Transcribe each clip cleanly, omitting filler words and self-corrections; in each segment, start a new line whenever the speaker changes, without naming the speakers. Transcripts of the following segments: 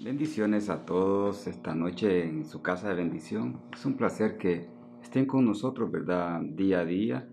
Bendiciones a todos esta noche en su casa de bendición. Es un placer que estén con nosotros, ¿verdad? Día a día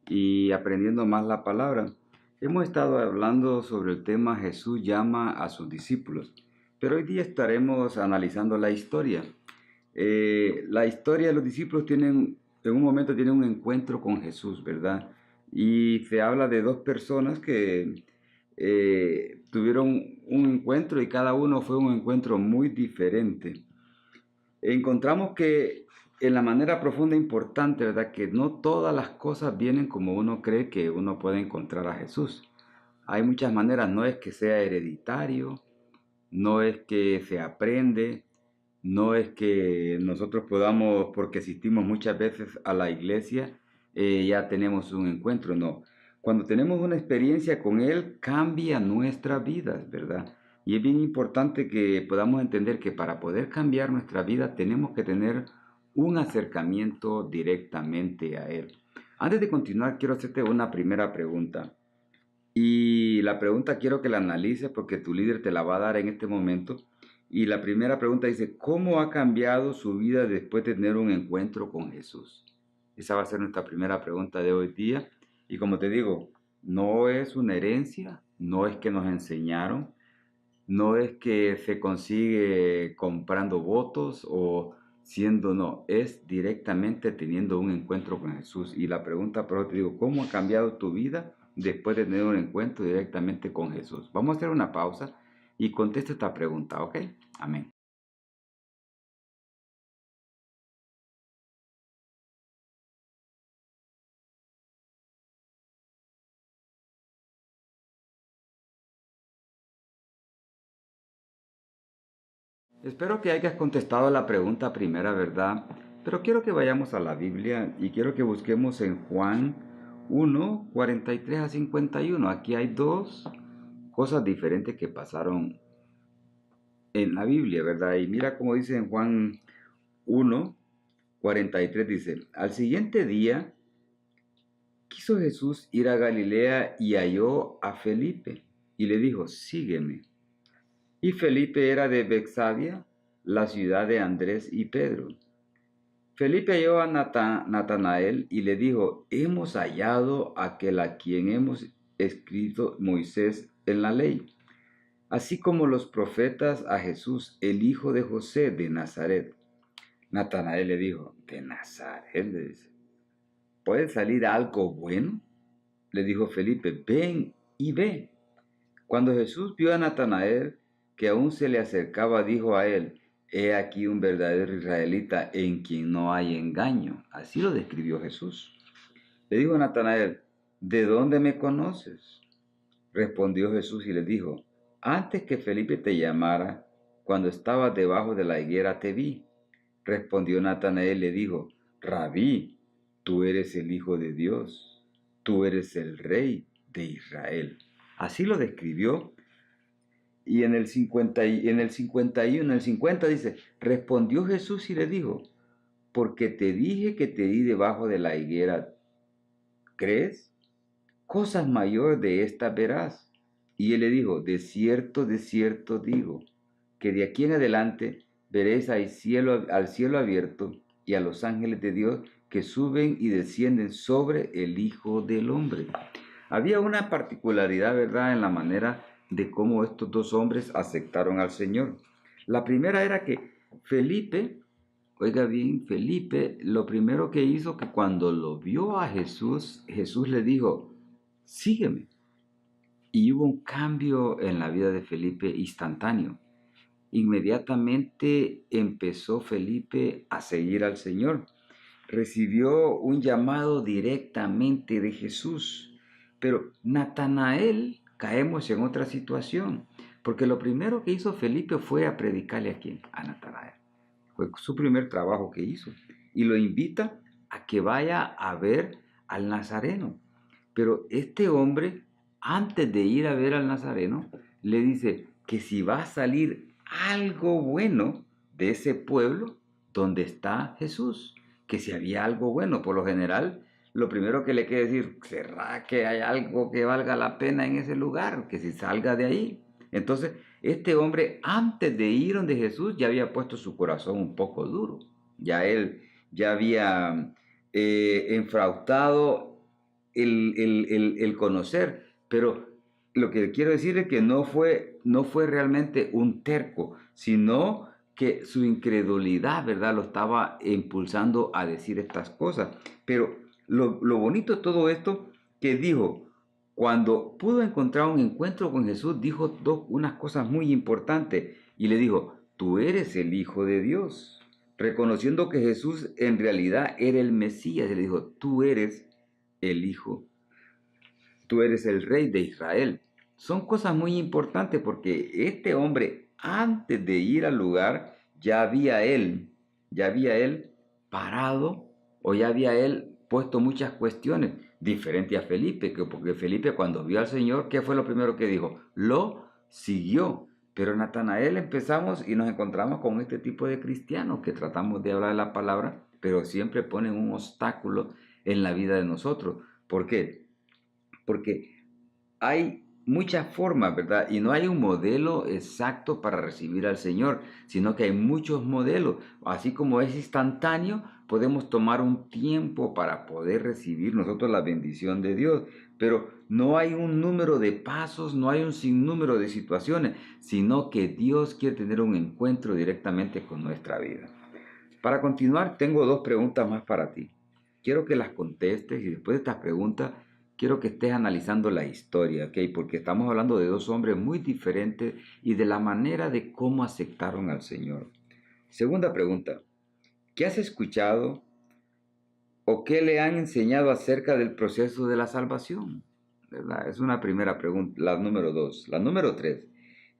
y aprendiendo más la palabra. Hemos estado hablando sobre el tema Jesús llama a sus discípulos, pero hoy día estaremos analizando la historia. La historia de los discípulos en un momento tienen un encuentro con Jesús, ¿verdad? Y se habla de dos personas que tuvieron un encuentro y cada uno fue un encuentro muy diferente. Encontramos que en la manera profunda e importante, ¿verdad? Que no todas las cosas vienen como uno cree que uno puede encontrar a Jesús. Hay muchas maneras, no es que sea hereditario, no es que se aprende, no es que nosotros podamos, porque asistimos muchas veces a la iglesia, ya tenemos un encuentro, no. Cuando tenemos una experiencia con Él, cambia nuestras vidas, ¿verdad? Y es bien importante que podamos entender que para poder cambiar nuestra vida tenemos que tener un acercamiento directamente a Él. Antes de continuar, quiero hacerte una primera pregunta. Y la pregunta quiero que la analices porque tu líder te la va a dar en este momento. Y la primera pregunta dice, ¿cómo ha cambiado su vida después de tener un encuentro con Jesús? Esa va a ser nuestra primera pregunta de hoy día. Y como te digo, no es una herencia, no es que nos enseñaron, no es que se consigue comprando votos o siendo, no, es directamente teniendo un encuentro con Jesús. Y la pregunta, pero te digo, ¿cómo ha cambiado tu vida después de tener un encuentro directamente con Jesús? Vamos a hacer una pausa y contesta esta pregunta, ¿ok? Amén. Espero que hayas contestado la pregunta primera, ¿verdad? Pero quiero que vayamos a la Biblia y quiero que busquemos en Juan 1, 43 a 51. Aquí hay dos cosas diferentes que pasaron en la Biblia, ¿verdad? Y mira cómo dice en Juan 1, 43, dice, al siguiente día quiso Jesús ir a Galilea y halló a Felipe y le dijo, sígueme. Y Felipe era de Betsaida, la ciudad de Andrés y Pedro. Felipe halló a Natanael y le dijo, hemos hallado a aquel a quien hemos escrito Moisés en la ley, así como los profetas a Jesús, el hijo de José de Nazaret. Natanael le dijo, ¿de Nazaret? Le dice, ¿puede salir algo bueno? Le dijo Felipe, ven y ve. Cuando Jesús vio a Natanael, que aún se le acercaba, dijo a él, he aquí un verdadero israelita en quien no hay engaño. Así lo describió Jesús. Le dijo a Natanael, ¿de dónde me conoces? Respondió Jesús y le dijo, antes que Felipe te llamara, cuando estabas debajo de la higuera te vi. Respondió Natanael y le dijo, Rabí, tú eres el Hijo de Dios, tú eres el Rey de Israel. Así lo describió. Y en el 51, en el 50 dice, respondió Jesús y le dijo, porque te dije que te di debajo de la higuera, ¿crees? Cosas mayores de estas verás. Y él le dijo, de cierto digo, que de aquí en adelante veréis al cielo abierto y a los ángeles de Dios que suben y descienden sobre el Hijo del Hombre. Había una particularidad, ¿verdad?, en la manera de cómo estos dos hombres aceptaron al Señor. La primera era que Felipe, oiga bien, Felipe, lo primero que hizo que cuando lo vio a Jesús, Jesús le dijo, sígueme. Y hubo un cambio en la vida de Felipe instantáneo. Inmediatamente empezó Felipe a seguir al Señor. Recibió un llamado directamente de Jesús. Pero Natanael caemos en otra situación, porque lo primero que hizo Felipe fue a predicarle a quién, a Natanael. Fue su primer trabajo que hizo. Y lo invita a que vaya a ver al Nazareno. Pero este hombre, antes de ir a ver al Nazareno, le dice que si va a salir algo bueno de ese pueblo donde está Jesús, que si había algo bueno, por lo general, lo primero que le quiere decir, ¿será que hay algo que valga la pena en ese lugar? Que si salga de ahí. Entonces, Este hombre, antes de ir donde Jesús, ya había puesto su corazón un poco duro. Ya él ya había enfrautado el conocer. Pero lo que quiero decir es que no fue realmente un terco, sino que su incredulidad, ¿verdad?, lo estaba impulsando a decir estas cosas. Pero lo bonito de todo esto, que dijo, cuando pudo encontrar un encuentro con Jesús, dijo unas cosas muy importantes y le dijo, tú eres el Hijo de Dios, reconociendo que Jesús en realidad era el Mesías. Y le dijo, tú eres el Hijo, tú eres el Rey de Israel. Son cosas muy importantes porque este hombre, antes de ir al lugar, ya había él parado, o ya había él puesto muchas cuestiones, diferente a Felipe, porque Felipe, cuando vio al Señor, ¿qué fue lo primero que dijo? Lo siguió. Pero Natanael, empezamos y nos encontramos con este tipo de cristianos que tratamos de hablar de la palabra, pero siempre ponen un obstáculo en la vida de nosotros. ¿Por qué? Porque hay muchas formas, ¿verdad? Y no hay un modelo exacto para recibir al Señor, sino que hay muchos modelos. Así como es instantáneo, podemos tomar un tiempo para poder recibir nosotros la bendición de Dios. Pero no hay un número de pasos, no hay un sinnúmero de situaciones, sino que Dios quiere tener un encuentro directamente con nuestra vida. Para continuar, tengo dos preguntas más para ti. Quiero que las contestes y después de estas preguntas, quiero que estés analizando la historia, ¿ok? Porque estamos hablando de dos hombres muy diferentes y de la manera de cómo aceptaron al Señor. Segunda pregunta, ¿qué has escuchado o qué le han enseñado acerca del proceso de la salvación? ¿Verdad? Es una primera pregunta, la número dos. La número tres,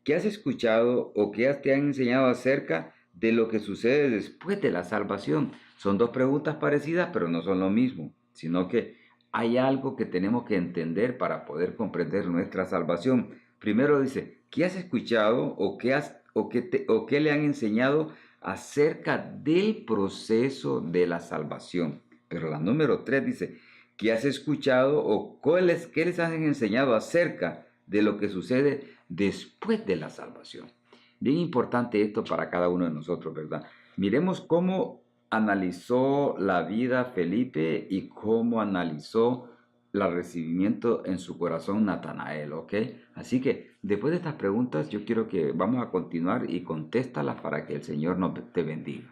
¿qué has escuchado o qué te han enseñado acerca de lo que sucede después de la salvación? Son dos preguntas parecidas, pero no son lo mismo, sino que hay algo que tenemos que entender para poder comprender nuestra salvación. Primero dice, ¿qué has escuchado o qué le han enseñado acerca del proceso de la salvación? Pero la número 3 dice, ¿qué has escuchado o qué les han enseñado acerca de lo que sucede después de la salvación? Bien importante esto para cada uno de nosotros, ¿verdad? Miremos cómo analizó la vida Felipe y cómo analizó el recibimiento en su corazón Natanael, ¿ok? Así que después de estas preguntas yo quiero que vamos a continuar y contéstalas para que el Señor te bendiga.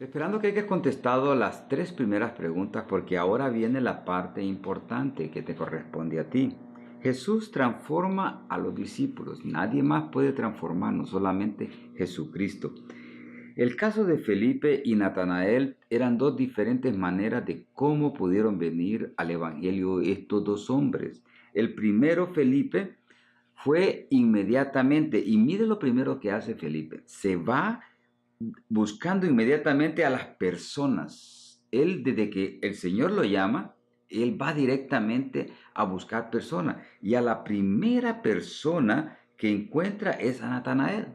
Esperando que hayas contestado las tres primeras preguntas, porque ahora viene la parte importante que te corresponde a ti. Jesús transforma a los discípulos. Nadie más puede transformarnos, solamente Jesucristo. El caso de Felipe y Natanael eran dos diferentes maneras de cómo pudieron venir al Evangelio estos dos hombres. El primero, Felipe, fue inmediatamente, y mire lo primero que hace Felipe, se va buscando inmediatamente a las personas. Él, desde que el Señor lo llama, él va directamente a buscar personas. Y a la primera persona que encuentra es a Natanael.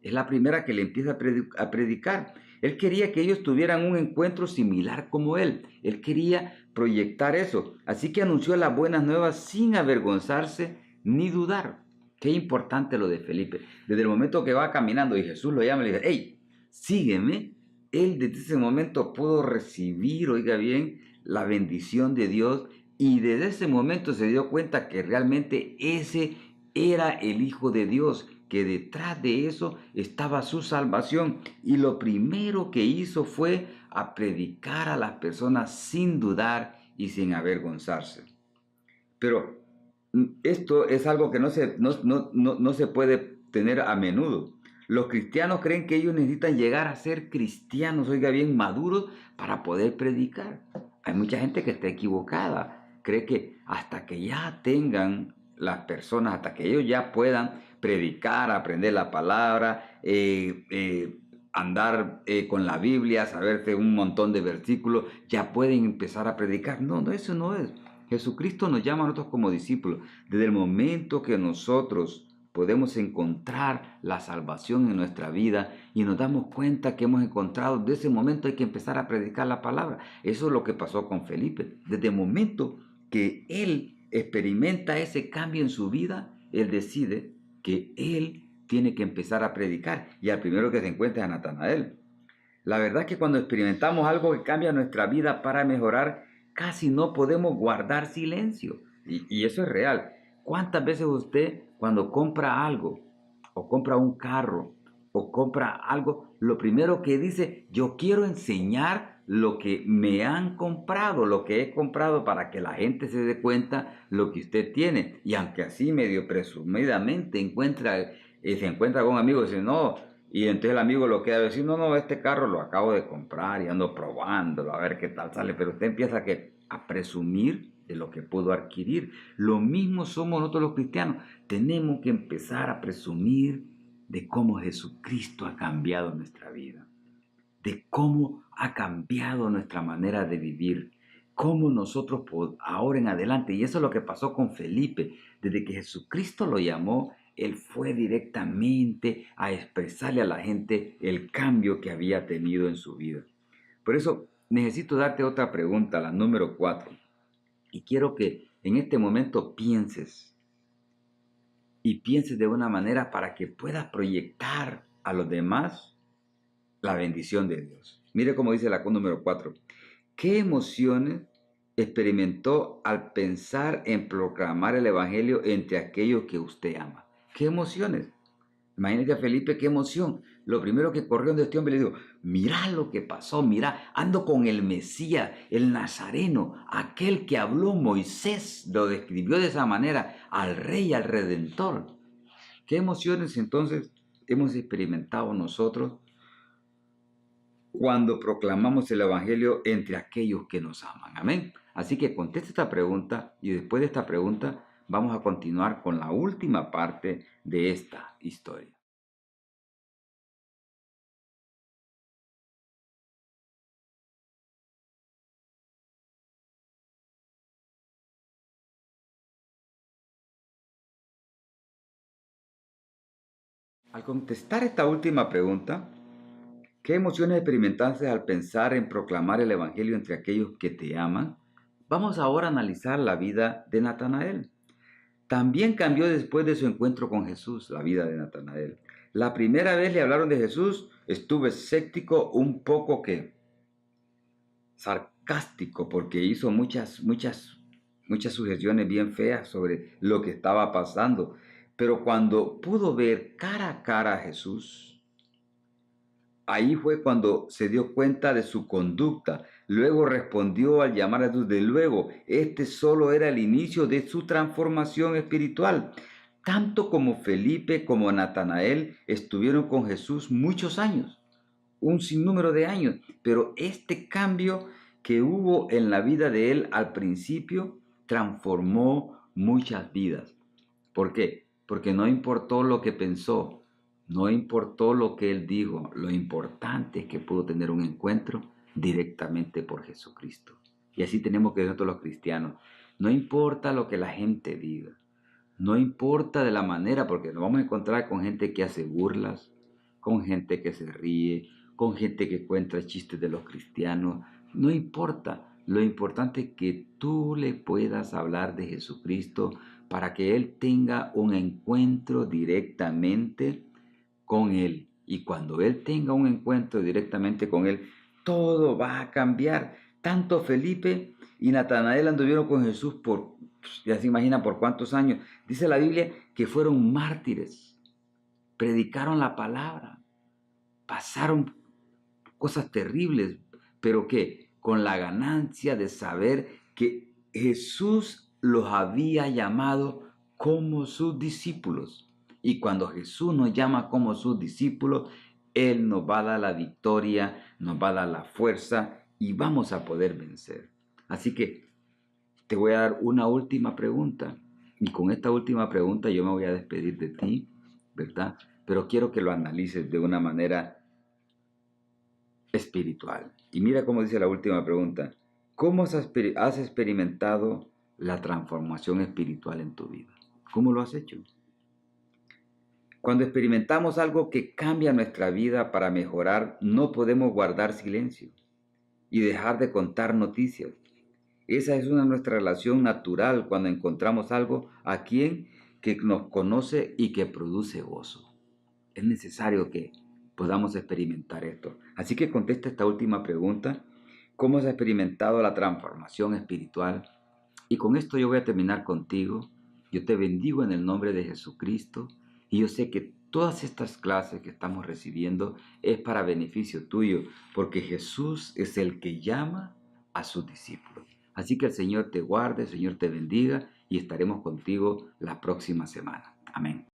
Es la primera que le empieza a predicar. Él quería que ellos tuvieran un encuentro similar como él. Él quería proyectar eso. Así que anunció las buenas nuevas sin avergonzarse ni dudar. Qué importante lo de Felipe. Desde el momento que va caminando y Jesús lo llama y le dice, hey, sígueme. Él desde ese momento pudo recibir, oiga bien, la bendición de Dios, y desde ese momento se dio cuenta que realmente ese era el Hijo de Dios, que detrás de eso estaba su salvación, y lo primero que hizo fue a predicar a las personas sin dudar y sin avergonzarse. Pero esto es algo que no se puede tener a menudo. Los cristianos creen que ellos necesitan llegar a ser cristianos, oiga bien, maduros para poder predicar. Hay mucha gente que está equivocada. Cree que hasta que ya tengan las personas, hasta que ellos ya puedan predicar, aprender la palabra, andar con la Biblia, saberse un montón de versículos, ya pueden empezar a predicar. No, no, eso no es. Jesucristo nos llama a nosotros como discípulos. Desde el momento que nosotros podemos encontrar la salvación en nuestra vida y nos damos cuenta que hemos encontrado, de ese momento hay que empezar a predicar la palabra. Eso es lo que pasó con Felipe. Desde el momento que él experimenta ese cambio en su vida, él decide que él tiene que empezar a predicar, y al primero que se encuentra es a Natanael. La verdad es que cuando experimentamos algo que cambia nuestra vida para mejorar, casi no podemos guardar silencio. Y eso es real. ¿Cuántas veces usted, cuando compra algo, o compra un carro, o compra algo, lo primero que dice: yo quiero enseñar lo que me han comprado, lo que he comprado, para que la gente se dé cuenta lo que usted tiene? Y aunque así medio presumidamente se encuentra con un amigo y dice: no, y entonces el amigo lo queda decir: no, no, este carro lo acabo de comprar y ando probándolo a ver qué tal sale. Pero usted empieza a presumir de lo que pudo adquirir. Lo mismo somos nosotros los cristianos. Tenemos que empezar a presumir de cómo Jesucristo ha cambiado nuestra vida, de cómo ha cambiado nuestra manera de vivir, cómo nosotros ahora en adelante, y eso es lo que pasó con Felipe, desde que Jesucristo lo llamó, él fue directamente a expresarle a la gente el cambio que había tenido en su vida. Por eso necesito darte otra pregunta, la número 4, y quiero que en este momento pienses, y pienses de una manera para que puedas proyectar a los demás la bendición de Dios. Mire cómo dice la número 4. ¿Qué emociones experimentó al pensar en proclamar el Evangelio entre aquellos que usted ama? ¿Qué emociones? Imagínate a Felipe, qué emoción. Lo primero que corrió de este hombre le dijo: mira lo que pasó, mira, ando con el Mesías, el Nazareno, aquel que habló Moisés, lo describió de esa manera, al Rey, al Redentor. ¿Qué emociones entonces hemos experimentado nosotros cuando proclamamos el Evangelio entre aquellos que nos aman? Amén. Así que conteste esta pregunta, y después de esta pregunta vamos a continuar con la última parte de esta historia. Al contestar esta última pregunta, ¿qué emociones experimentaste al pensar en proclamar el Evangelio entre aquellos que te aman? Vamos ahora a analizar la vida de Natanael. También cambió después de su encuentro con Jesús, la vida de Natanael. La primera vez le hablaron de Jesús, estuvo escéptico, un poco sarcástico, porque hizo muchas sugestiones bien feas sobre lo que estaba pasando. Pero cuando pudo ver cara a cara a Jesús, ahí fue cuando se dio cuenta de su conducta. Luego respondió al llamar a Jesús. De luego, este solo era el inicio de su transformación espiritual. Tanto como Felipe como Natanael estuvieron con Jesús muchos años, un sinnúmero de años, pero este cambio que hubo en la vida de él al principio transformó muchas vidas. ¿Por qué? Porque no importó lo que pensó, no importó lo que él dijo, lo importante es que pudo tener un encuentro directamente por Jesucristo. Y así tenemos que ser nosotros los cristianos. No importa lo que la gente diga, no importa de la manera, porque nos vamos a encontrar con gente que hace burlas, con gente que se ríe, con gente que cuenta chistes de los cristianos. No importa, lo importante es que tú le puedas hablar de Jesucristo para que Él tenga un encuentro directamente con Él. Y cuando Él tenga un encuentro directamente con Él, todo va a cambiar. Tanto Felipe y Natanael anduvieron con Jesús ya se imagina por cuántos años. Dice la Biblia que fueron mártires, predicaron la palabra, pasaron cosas terribles, pero que con la ganancia de saber que Jesús los había llamado como sus discípulos. Y cuando Jesús nos llama como sus discípulos, Él nos va a dar la victoria, nos va a dar la fuerza y vamos a poder vencer. Así que te voy a dar una última pregunta. Y con esta última pregunta yo me voy a despedir de ti, ¿verdad? Pero quiero que lo analices de una manera espiritual. Y mira cómo dice la última pregunta. ¿Cómo has experimentado la transformación espiritual en tu vida? ¿Cómo lo has hecho? Cuando experimentamos algo que cambia nuestra vida para mejorar, no podemos guardar silencio y dejar de contar noticias. Esa es nuestra relación natural cuando encontramos algo a quien que nos conoce y que produce gozo. Es necesario que podamos experimentar esto. Así que contesta esta última pregunta. ¿Cómo has experimentado la transformación espiritual? Y con esto yo voy a terminar contigo. Yo te bendigo en el nombre de Jesucristo. Y yo sé que todas estas clases que estamos recibiendo es para beneficio tuyo, porque Jesús es el que llama a sus discípulos. Así que el Señor te guarde, el Señor te bendiga y estaremos contigo la próxima semana. Amén.